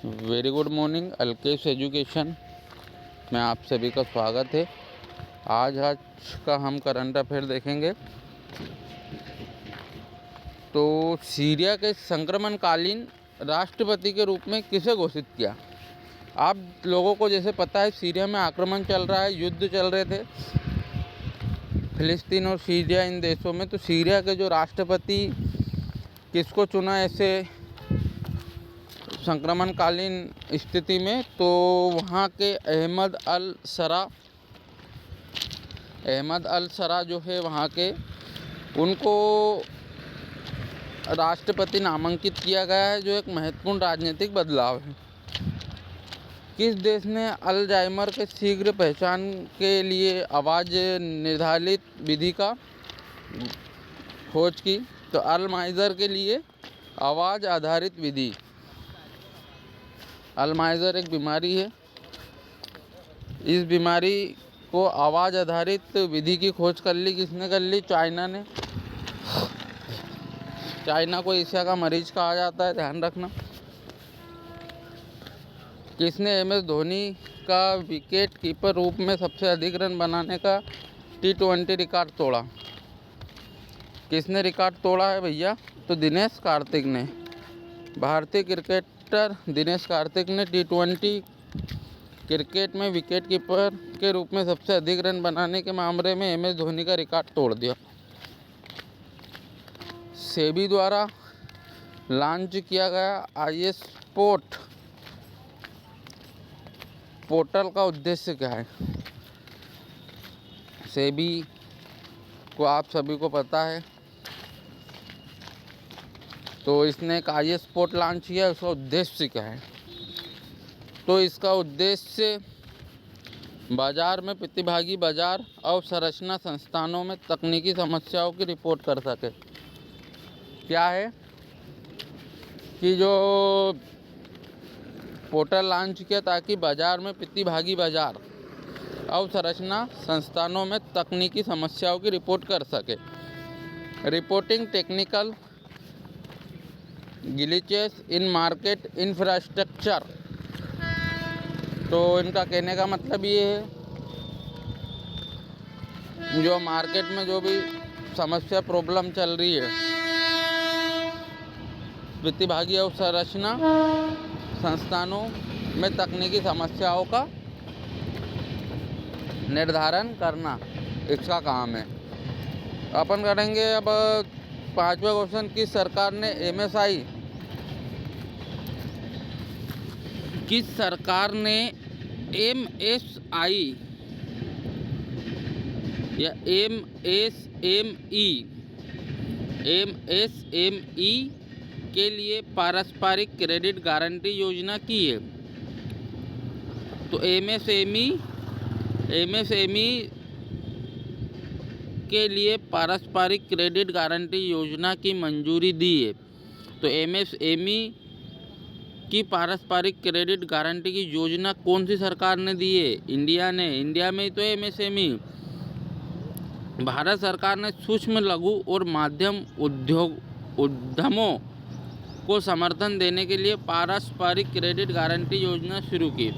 Very good morning. Alkesh education में आप सभी का स्वागत है। आज का हम करंट अफेयर देखेंगे। तो सीरिया के संक्रमणकालीन राष्ट्रपति के रूप में किसे घोषित किया? आप लोगों को जैसे पता है, सीरिया में आक्रमण चल रहा है, युद्ध चल रहे थे फिलिस्तीन और सीरिया, इन देशों में। तो सीरिया के जो राष्ट्रपति किसको चुना ऐसे संक्रमणकालीन स्थिति में? तो वहाँ के अहमद अल सरा जो है वहाँ के, उनको राष्ट्रपति नामांकित किया गया है, जो एक महत्वपूर्ण राजनीतिक बदलाव है। किस देश ने अल्जाइमर के शीघ्र पहचान के लिए आवाज़ निर्धारित विधि का खोज की? तो अल्जाइमर के लिए आवाज़ आधारित विधि। अल्जाइमर एक बीमारी है। इस बीमारी को आवाज़ आधारित विधि की खोज कर ली। किसने कर ली? चाइना ने। चाइना को एशिया का मरीज कहा जाता है, ध्यान रखना। किसने MS धोनी का विकेट कीपर रूप में सबसे अधिक रन बनाने का T20 रिकॉर्ड तोड़ा? किसने रिकॉर्ड तोड़ा है भैया? तो दिनेश कार्तिक ने। भारतीय क्रिकेटर दिनेश कार्तिक ने T20 क्रिकेट में विकेट कीपर के रूप में सबसे अधिक रन बनाने के मामले में MS धोनी का रिकॉर्ड तोड़ दिया। सेबी द्वारा लॉन्च किया गया IS स्पोर्ट पोर्टल का उद्देश्य क्या है? सेबी को आप सभी को पता है। तो इसने एक IS स्पोर्ट लॉन्च किया, उसका उद्देश्य क्या है? तो इसका उद्देश्य बाजार में प्रतिभागी बाजार अवसंरचना संस्थानों में तकनीकी समस्याओं की रिपोर्ट कर सके। क्या है कि जो पोर्टल लॉन्च किया ताकि बाजार में प्रतिभागी बाजार अवसंरचना संस्थानों में तकनीकी समस्याओं की रिपोर्ट कर सके। रिपोर्टिंग टेक्निकल ग्लिचेस इन मार्केट इंफ्रास्ट्रक्चर। तो इनका कहने का मतलब ये है, जो मार्केट में जो भी समस्या प्रॉब्लम चल रही है, प्रतिभागी अवसंरचना संस्थानों में तकनीकी समस्याओं का निर्धारण करना इसका काम है। अपन करेंगे अब 5वां क्वेश्चन। किस सरकार ने MSI या MSME के लिए पारस्परिक क्रेडिट गारंटी योजना की है? तो MSME के लिए पारस्परिक क्रेडिट गारंटी योजना की मंजूरी दी है। तो MSME की पारस्परिक क्रेडिट गारंटी की योजना कौन सी सरकार ने दी है? इंडिया ने। इंडिया में तो MSME। भारत सरकार ने सूक्ष्म लघु और मध्यम उद्यमों को समर्थन देने के लिए पारस्परिक क्रेडिट गारंटी योजना शुरू की।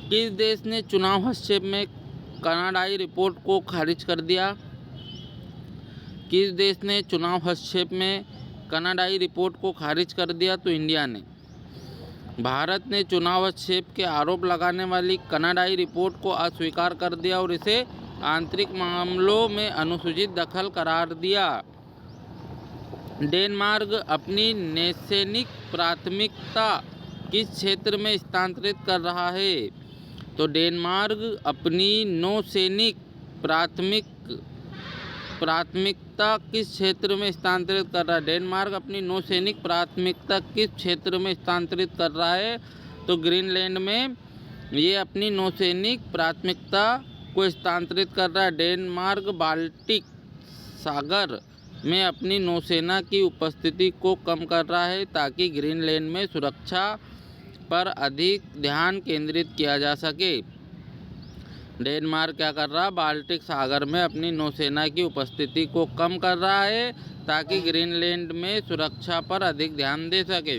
किस देश ने चुनाव हस्तक्षेप में कनाडाई रिपोर्ट को खारिज कर दिया? किस देश ने चुनाव हस्तक्षेप में कनाडाई रिपोर्ट को खारिज कर दिया? तो इंडिया ने। भारत ने चुनाव हस्तक्षेप के आरोप लगाने वाली कनाडाई रिपोर्ट को अस्वीकार कर दिया और इसे आंतरिक मामलों में अनुचित दखल करार दिया। डेनमार्क अपनी नौसैनिक प्राथमिकता किस क्षेत्र में स्थानांतरित कर रहा है? तो डेनमार्क अपनी नौसैनिक प्राथमिकता किस क्षेत्र में स्थानांतरित कर रहा है? डेनमार्क अपनी नौसैनिक प्राथमिकता किस क्षेत्र में स्थानांतरित कर रहा है? तो ग्रीनलैंड में ये अपनी नौसैनिक प्राथमिकता को स्थानांतरित कर रहा है। डेनमार्क बाल्टिक सागर में अपनी नौसेना की उपस्थिति को कम कर रहा है ताकि ग्रीनलैंड में सुरक्षा पर अधिक ध्यान केंद्रित किया जा सके। डेनमार्क क्या कर रहा है? बाल्टिक सागर में अपनी नौसेना की उपस्थिति को कम कर रहा है ताकि ग्रीनलैंड में सुरक्षा पर अधिक ध्यान दे सके।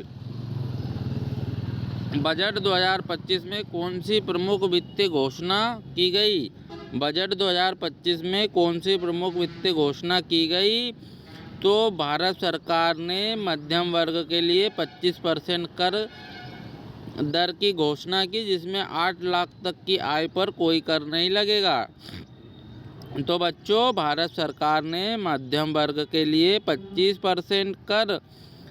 बजट 2025 में कौन सी प्रमुख वित्तीय घोषणा की गई? बजट 2025 में कौन सी प्रमुख वित्तीय घोषणा की गई? तो भारत सरकार ने मध्यम वर्ग के लिए 25% कर दर की घोषणा की, जिसमें 8 लाख तक की आय पर कोई कर नहीं लगेगा। तो बच्चों, भारत सरकार ने मध्यम वर्ग के लिए 25% कर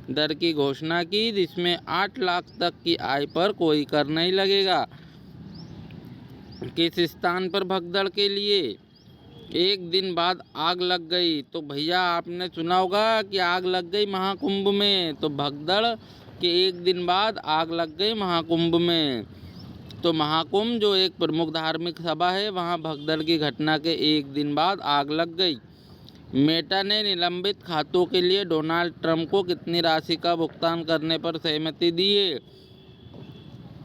दर की घोषणा की, जिसमें 8 लाख तक की आय पर कोई कर नहीं लगेगा। किस स्थान पर भगदड़ के लिए एक दिन बाद आग लग गई? तो भैया आपने सुना होगा कि आग लग गई महाकुंभ में। तो भगदड़ के एक दिन बाद आग लग गई महाकुंभ में। तो महाकुंभ जो एक प्रमुख धार्मिक सभा है, वहाँ भगदड़ की घटना के एक दिन बाद आग लग गई। मेटा ने निलंबित खातों के लिए डोनाल्ड ट्रंप को कितनी राशि का भुगतान करने पर सहमति दी है?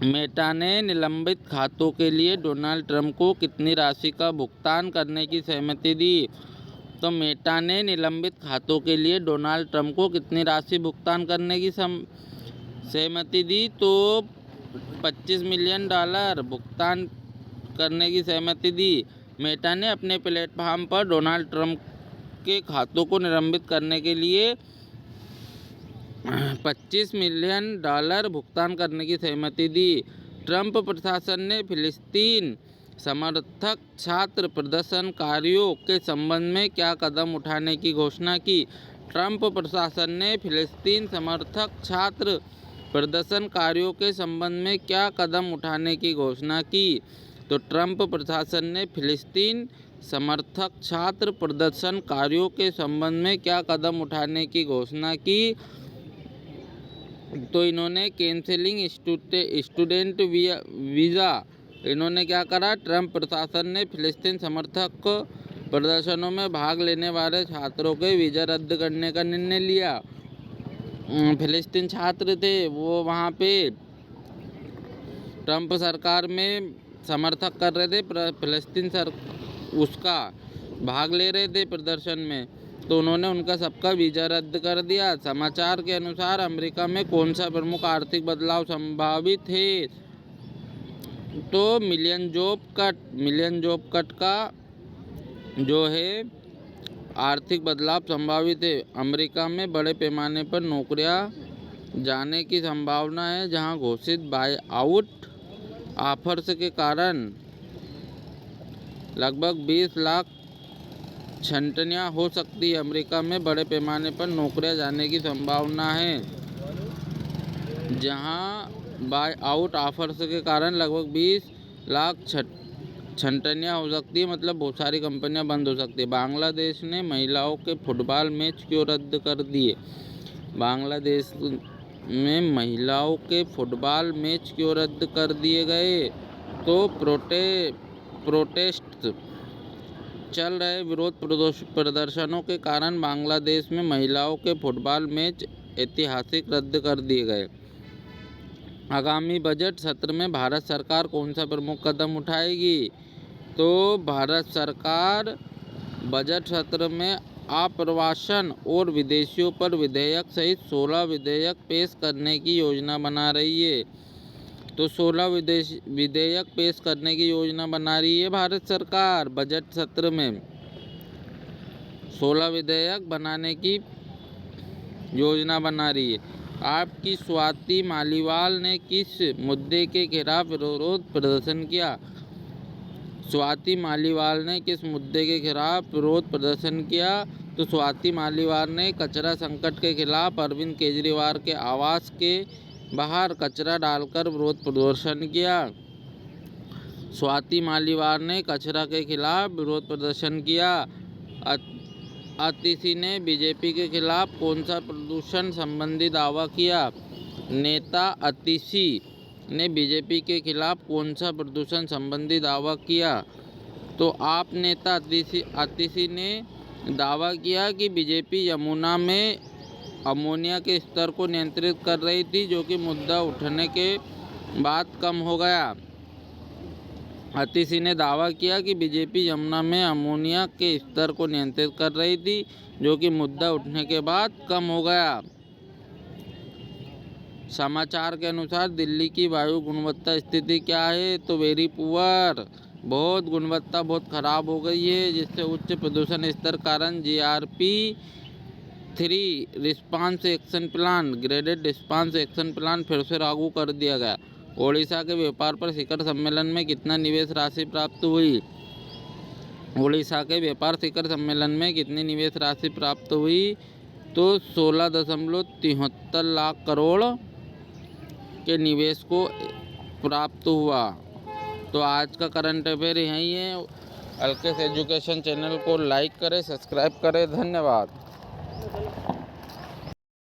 मेटा ने निलंबित खातों के लिए डोनाल्ड ट्रंप को कितनी राशि का भुगतान करने की सहमति दी? तो मेटा ने निलंबित खातों के लिए डोनाल्ड ट्रंप को कितनी राशि भुगतान करने की सहमति दी? तो $25 मिलियन भुगतान करने की सहमति दी। मेटा ने अपने प्लेटफॉर्म पर डोनाल्ड ट्रंप के खातों को निलंबित करने के लिए $25 मिलियन भुगतान करने की सहमति दी। ट्रंप प्रशासन ने फिलिस्तीन समर्थक छात्र प्रदर्शनकारियों के संबंध में क्या कदम उठाने की घोषणा की? ट्रंप प्रशासन ने फिलिस्तीन समर्थक छात्र प्रदर्शनकारियों के संबंध में क्या कदम उठाने की घोषणा की? तो ट्रंप प्रशासन ने फिलिस्तीन समर्थक छात्र प्रदर्शनकारियों के संबंध में क्या कदम उठाने की घोषणा की? तो इन्होंने कैंसिलिंग स्टूडेंट वीज़ा, इन्होंने क्या करा? ट्रंप प्रशासन ने फिलिस्तीन समर्थक प्रदर्शनों में भाग लेने वाले छात्रों के वीज़ा रद्द करने का निर्णय लिया। फिलिस्तीन छात्र थे, वो वहाँ पे ट्रंप सरकार में समर्थक कर रहे थे, फिलिस्तीन उसका भाग ले रहे थे प्रदर्शन में, तो उन्होंने उनका सबका वीज़ा रद्द कर दिया। समाचार के अनुसार अमेरिका में कौन सा प्रमुख आर्थिक बदलाव संभावित है? तो मिलियन जॉब कट का जो है आर्थिक बदलाव संभावित है। अमेरिका में बड़े पैमाने पर नौकरियां जाने की संभावना है, जहां घोषित बाय आउट ऑफर्स के कारण लगभग 20 लाख छंटनियाँ हो सकती है। अमेरिका में बड़े पैमाने पर नौकरियां जाने की संभावना है, जहां बाय आउट ऑफर्स के कारण लगभग 20 लाख छंटनियाँ हो सकती है, मतलब बहुत सारी कंपनियां बंद हो सकती है। बांग्लादेश ने महिलाओं के फुटबॉल मैच क्यों रद्द कर दिए? बांग्लादेश में महिलाओं के फुटबॉल मैच क्यों रद्द कर दिए गए? तो प्रोटेस्ट चल रहे विरोध प्रदर्शनों के कारण बांग्लादेश में महिलाओं के फुटबॉल मैच ऐतिहासिक रद्द कर दिए गए। आगामी बजट सत्र में भारत सरकार कौन सा प्रमुख कदम उठाएगी? तो भारत सरकार बजट सत्र में आप्रवासन और विदेशियों पर विधेयक सहित 16 विधेयक पेश करने की योजना बना रही है। तो 16 विधेयक पेश करने की योजना बना रही है भारत सरकार। बजट सत्र में 16 विधेयक बनाने की योजना बना रही है। आपकी स्वाति मालीवाल ने किस मुद्दे के खिलाफ विरोध प्रदर्शन किया? स्वाति मालीवाल ने किस मुद्दे के खिलाफ विरोध प्रदर्शन किया? तो स्वाति मालीवाल ने कचरा संकट के खिलाफ अरविंद केजरीवाल के आवास के बाहर कचरा डालकर विरोध प्रदर्शन किया। स्वाति मालीवाल ने कचरा के खिलाफ विरोध प्रदर्शन किया। अतिशी ने बीजेपी के खिलाफ कौन सा प्रदूषण संबंधी दावा किया? नेता अतिशी ने बीजेपी के खिलाफ कौन सा प्रदूषण संबंधी दावा किया? तो आप नेता अतिशी ने दावा किया कि बीजेपी यमुना में अमोनिया के स्तर को नियंत्रित कर रही थी, जो कि मुद्दा उठने के बाद कम हो गया। अतिशी ने दावा किया कि बीजेपी यमुना में अमोनिया के स्तर को नियंत्रित कर रही थी, जो कि मुद्दा उठने के बाद कम हो गया। समाचार के अनुसार दिल्ली की वायु गुणवत्ता स्थिति क्या है, तो वेरी पुअर, बहुत गुणवत्ता बहुत ख़राब हो गई है, जिससे उच्च प्रदूषण स्तर कारण GRP 3 response action plan, graded response action plan फिर से लागू कर दिया गया। ओडिशा के व्यापार पर शिखर सम्मेलन में कितना निवेश राशि प्राप्त हुई? ओडिशा के व्यापार शिखर सम्मेलन में कितनी निवेश राशि प्राप्त हुई? तो 16.73 लाख करोड़ के निवेश को प्राप्त हुआ। तो आज का करंट अफेयर यही है। अल्केश एजुकेशन चैनल को लाइक करें, सब्सक्राइब करें। धन्यवाद।